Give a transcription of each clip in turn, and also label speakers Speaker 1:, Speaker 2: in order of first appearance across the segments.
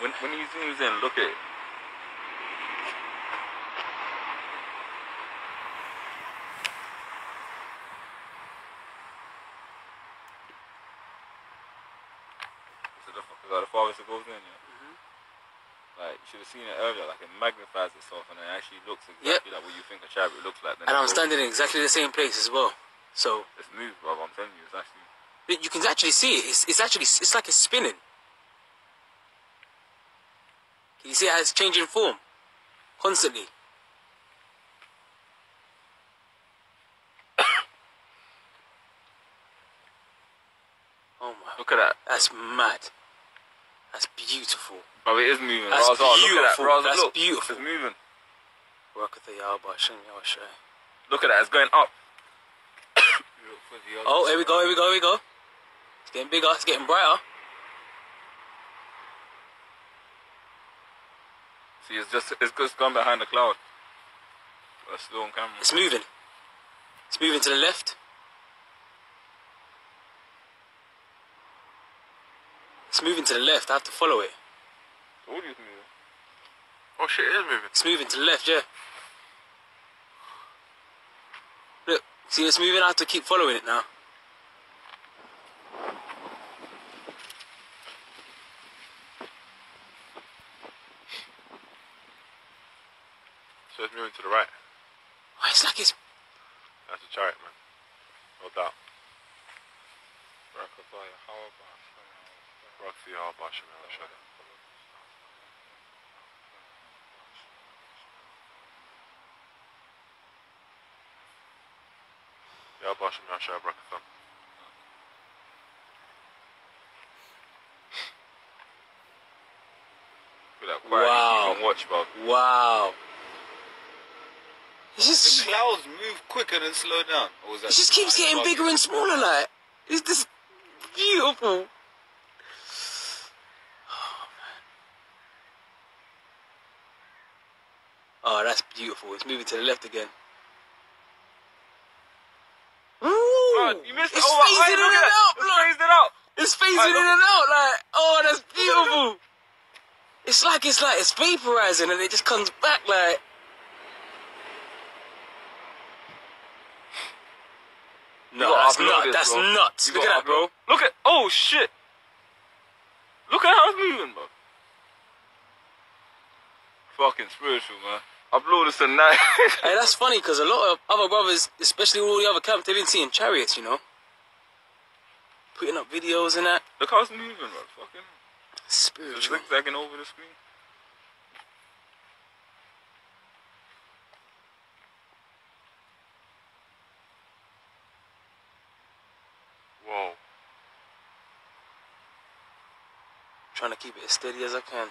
Speaker 1: When he zooms in, look at it. So the farthest it goes in, yeah. Like, you should have seen it earlier, like it magnifies itself and it actually looks exactly like what you think a chariot looks like. Then
Speaker 2: and I'm standing in exactly the same place as well. So
Speaker 1: it's moved, bro. I'm telling you, it's actually.
Speaker 2: you can actually see it. It's like it's spinning. Can you see how it's changing form constantly? Oh my!
Speaker 1: Look at that.
Speaker 2: That's mad. That's beautiful.
Speaker 1: Bro, it is moving.
Speaker 2: That's
Speaker 1: Raza,
Speaker 2: beautiful.
Speaker 1: look at that. Raza,
Speaker 2: That's
Speaker 1: look.
Speaker 2: beautiful.
Speaker 1: It's moving. Look at that. It's going up.
Speaker 2: Oh, here we go. It's getting bigger. It's getting brighter.
Speaker 1: See, it's just gone behind the cloud. That's still on camera.
Speaker 2: It's moving. It's moving to the left. It's moving to the left. I have to follow it.
Speaker 1: All these moving. Oh shit, it is moving.
Speaker 2: It's moving to the left, yeah. Look, see it's moving. I have to keep following it now.
Speaker 1: So it's moving to the right.
Speaker 2: Oh, it's like it's...
Speaker 1: That's a chariot, man. No doubt.
Speaker 2: Wow.
Speaker 1: Watch, bro.
Speaker 2: Wow. It's just...
Speaker 3: The clouds move quicker than slow down. Or was that
Speaker 2: It just keeps getting bigger and smaller, like. It's just beautiful. Oh, that's beautiful. It's moving to the left again. Ooh!
Speaker 1: Oh, you missed
Speaker 2: it's
Speaker 1: it.
Speaker 2: phasing in and out,
Speaker 1: It's phased it out.
Speaker 2: It's phasing in and out, like. Oh, that's beautiful. It's like it's vaporizing and it just comes back, like. No, that's nuts. That's nuts. Look at that, bro.
Speaker 1: Look at. Oh shit. Look at how it's moving, bro. Fucking spiritual, man. Upload this tonight.
Speaker 2: Hey, that's funny because a lot of other brothers, especially all the other camps, they've been seeing chariots, you know, putting up videos and that.
Speaker 1: Look how it's moving, bro. Fucking
Speaker 2: spiritual.
Speaker 1: It's zigzagging over the screen. Whoa.
Speaker 2: Trying to keep it as steady as I can.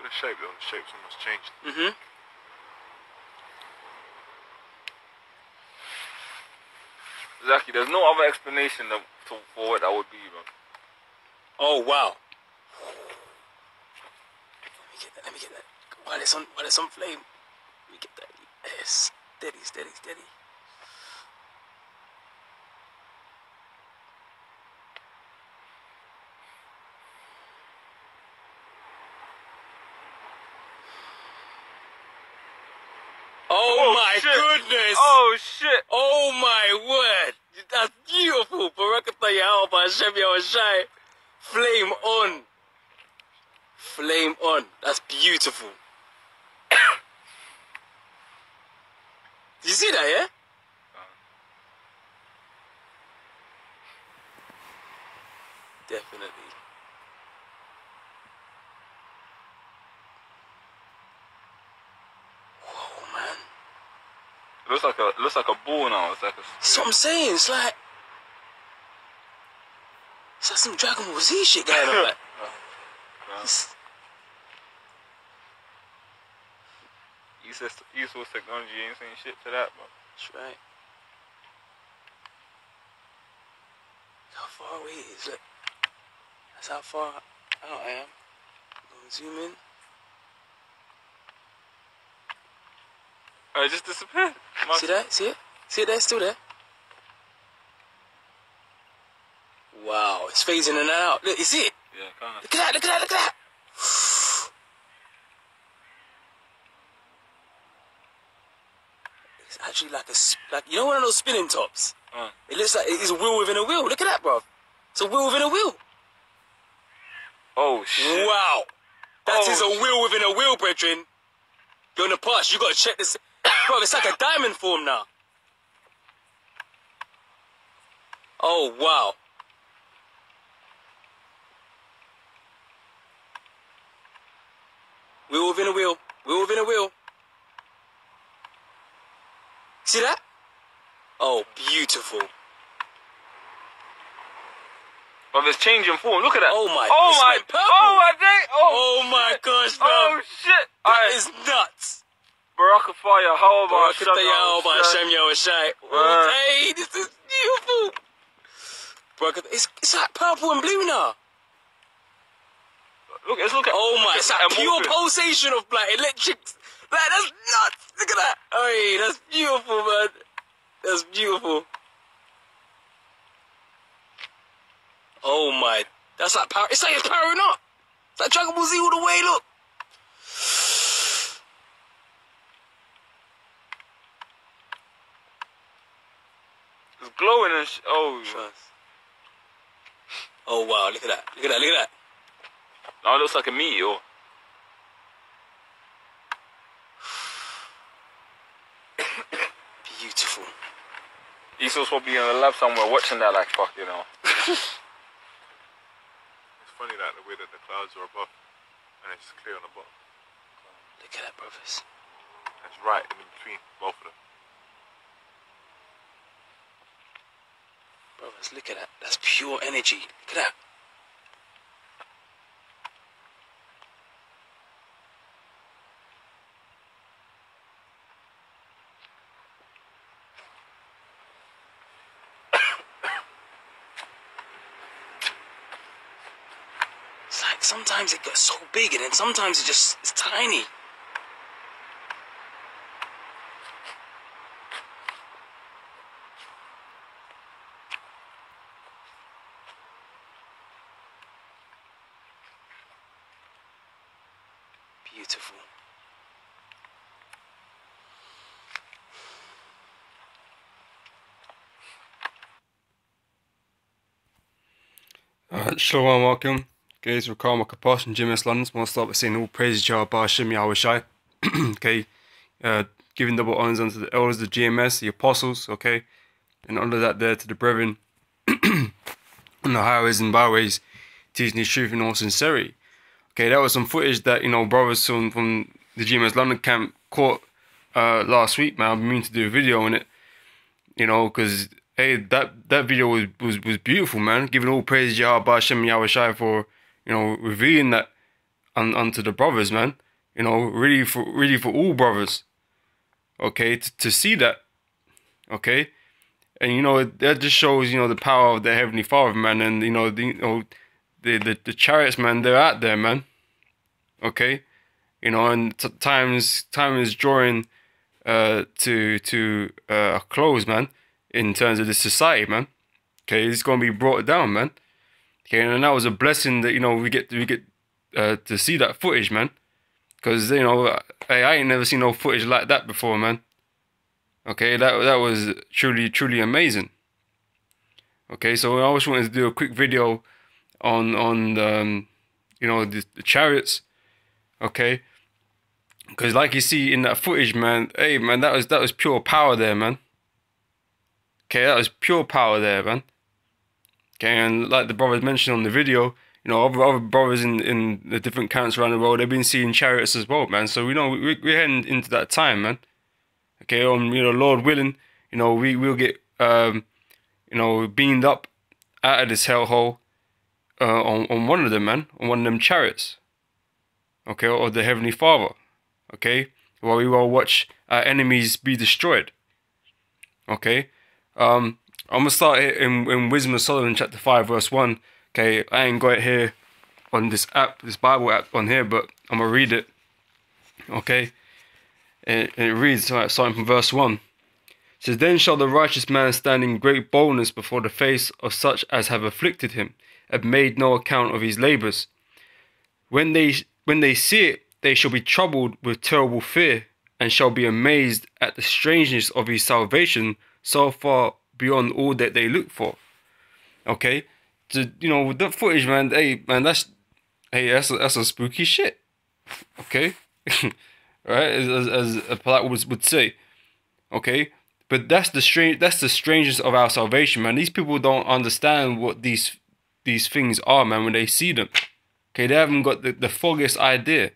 Speaker 1: Look at the shape, though. The shape's almost changed. Exactly. There's no other explanation for what that would be, bro.
Speaker 2: Oh wow. Let me get that. While it's on flame. Let me get that. Yes. Steady. Oh my goodness!
Speaker 1: Oh shit!
Speaker 2: Oh my word! That's beautiful! Barakatah Yahweh Hashem Yahushai. Flame on! Flame on! That's beautiful. Did you see that, yeah? Definitely. Whoa, man.
Speaker 1: It looks like a ball now. It's like a.
Speaker 2: That's what I'm saying. It's like some Dragon Ball Z shit going on. Like.
Speaker 1: Useful technology ain't saying shit to that, bro.
Speaker 2: That's right. Look how far away it is. Look. That's how far out I am. I'm gonna zoom in.
Speaker 1: It just disappeared.
Speaker 2: See that? See it? See it there? Still there? Wow, it's phasing in and out. Look, you see it?
Speaker 1: Yeah, kind of.
Speaker 2: Look at that, look at that, look at that. It's actually like you know one of those spinning tops? It looks like it's a wheel within a wheel. Look at that, bro. It's a wheel within a wheel.
Speaker 1: Oh shit!
Speaker 2: Wow, that is a wheel within a wheel, brethren. You're in the past. You gotta check this, bro. It's like a diamond form now. Oh wow. Wheel within a wheel. Wheel within a wheel. See that? Oh, beautiful.
Speaker 1: But it's changing form. Look at that.
Speaker 2: Oh my.
Speaker 1: Oh my. Oh my day.
Speaker 2: Oh my gosh, bro.
Speaker 1: Oh shit.
Speaker 2: That is nuts.
Speaker 1: Baraka Fire. How about
Speaker 2: Hashem Yahushai. Hey, this is beautiful. It's like purple and blue now.
Speaker 1: Look, let's look at.
Speaker 2: Oh my, it's like pure pulsation of like electric. Like, that's nuts. Look at that. Hey, that's beautiful, man. That's beautiful. Oh my, that's like power. It's like it's powering up. It's like Dragon Ball Z all the way. Look.
Speaker 1: It's glowing and oh.
Speaker 2: Oh wow, look at that. Look at that. Look at that.
Speaker 1: Now it looks like a meteor.
Speaker 2: Beautiful.
Speaker 1: Esau's probably in the lab somewhere watching that like fuck, you know.
Speaker 3: It's funny that the way that the clouds are above and it's just clear on the bottom.
Speaker 2: Look at that, brothers.
Speaker 3: It's right in between both of them.
Speaker 2: Brothers, look at that. That's pure energy. Look at that. It's like sometimes it gets so big and then sometimes it's tiny. Beautiful.
Speaker 4: Shalom, welcome. Guys, we're Karma Kaposh and GMS London. We'll start by saying all praise to Bar Shem Yahushai. Okay, giving double honors unto the elders, the GMS, the apostles, okay, and under that there to the brethren on the highways and byways, teaching the truth in all sincerity. Okay, that was some footage that, you know, brothers from the GMS London camp caught last week, man. I've been meaning to do a video on it, you know, because hey, that video was beautiful, man. Giving all praise to Yahweh Shem Yahushai for, you know, revealing that unto the brothers, man. You know, really for all brothers. Okay, to see that. Okay, and you know that just shows, you know, the power of the Heavenly Father, man, and you know the chariots, man. They're out there, man. Okay, you know, and time is drawing to a close, man. In terms of this society, man. Okay, it's gonna be brought down, man. Okay, and that was a blessing that, you know, we get to see that footage, man. Because, you know, I ain't never seen no footage like that before, man. Okay, that was truly amazing. Okay, so I always wanted to do a quick video on you know, the chariots. Okay, because like you see in that footage, man, hey man, that was pure power there, man. Okay, that was pure power there, man. Okay, and like the brothers mentioned on the video, you know, other brothers in the different camps around the world, they've been seeing chariots as well, man. So we know we're heading into that time, man. Okay, you know, Lord willing, you know, we'll get you know, beamed up out of this hellhole on one of them, man, on one of them chariots. Okay, or the Heavenly Father. Okay, while we will watch our enemies be destroyed. Okay. I'm gonna start here in Wisdom of Solomon chapter 5 verse 1. Okay, I ain't got it here on this app, this Bible app on here, but I'm gonna read it. Okay, and it reads, right, starting from verse 1. It says, "Then shall the righteous man stand in great boldness before the face of such as have afflicted him, and made no account of his labours. When they see it, they shall be troubled with terrible fear, and shall be amazed at the strangeness of his salvation, so far beyond all that they look for. Okay, you know, with that footage, man. Hey, man, that's a spooky shit. Okay, right? As a polite would say. Okay, but that's the strangest of our salvation, man. These people don't understand what these things are, man. When they see them, okay, they haven't got the foggiest idea.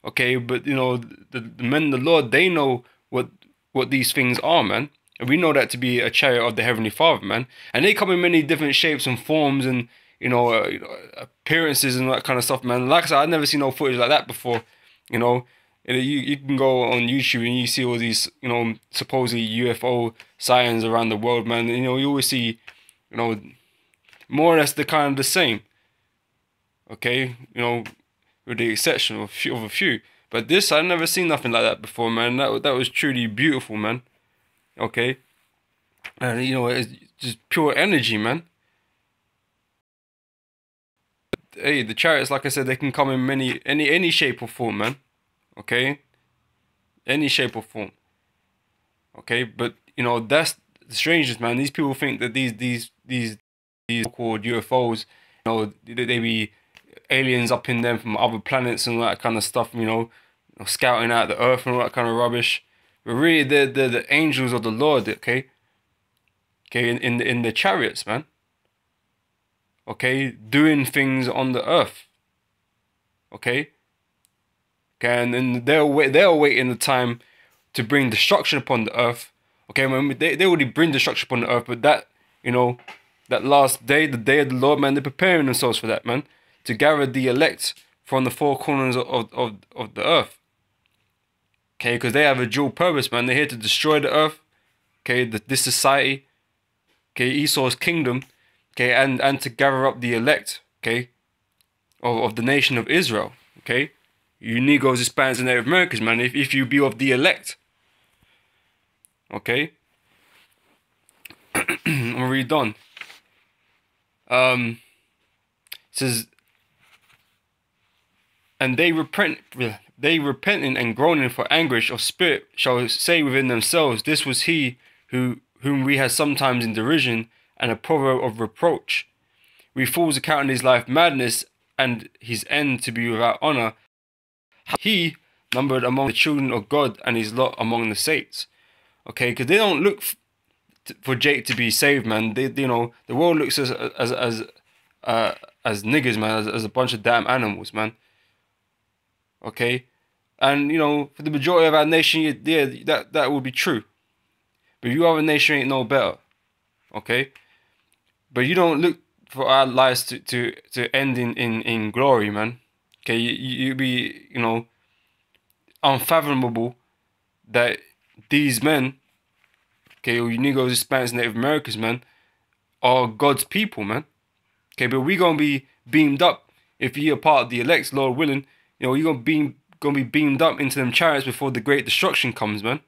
Speaker 4: Okay, but you know, the men of the Lord, they know what these things are, man. And we know that to be a chariot of the Heavenly Father, man. And they come in many different shapes and forms and, you know, appearances and that kind of stuff, man. Like I said, I've never seen no footage like that before, you know. And you can go on YouTube and you see all these, you know, supposedly UFO sightings around the world, man. And, you know, you always see, you know, more or less the kind of the same. Okay, you know, with the exception of a few. But this, I've never seen nothing like that before, man. That was truly beautiful, man. Okay, and you know, it's just pure energy, man. Hey, the chariots, like I said, they can come in any shape or form, man. Okay, any shape or form. Okay, but you know, that's the strangest, man. These people think that these so-called UFOs, you know, they be aliens up in them from other planets and all that kind of stuff, you know, scouting out the earth and all that kind of rubbish. But really, they're the angels of the Lord, okay? Okay, in the chariots, man. Okay, doing things on the earth. Okay? Okay, and then they're waiting the time to bring destruction upon the earth. Okay, when they already bring destruction upon the earth, but that, you know, that last day, the day of the Lord, man, they're preparing themselves for that, man. To gather the elect from the four corners of the earth. Okay, because they have a dual purpose, man. They're here to destroy the earth. Okay, this society. Okay, Esau's kingdom. Okay, and to gather up the elect. Okay, of the nation of Israel. Okay, you Negroes, Hispanics, and Native Americans, man. If you be of the elect. Okay. I'm already done. It says, and they repenting and groaning for anguish of spirit shall say within themselves, this was he whom we had sometimes in derision and a proverb of reproach. We fools accounting his life madness and his end to be without honor. He numbered among the children of God and his lot among the saints. Okay, because they don't look for Jake to be saved, man. They, you know, the world looks as niggers, man, as a bunch of damn animals, man. Okay, and you know, for the majority of our nation, yeah, that would be true. But you other nation ain't no better. Okay, but you don't look for our lives to end in glory, man. Okay, you be, you know, unfathomable that these men, okay, or you Negroes, Hispanics, Native Americans, man, are God's people, man. Okay, but we gonna be beamed up if you're part of the elect, Lord willing. You know, you're gonna be beamed up into them chariots before the great destruction comes, man.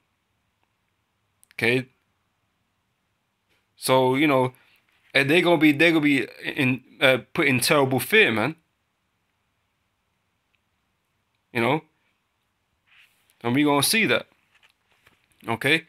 Speaker 4: Okay. So you know, they're gonna be put in terrible fear, man. You know, and we gonna see that. Okay.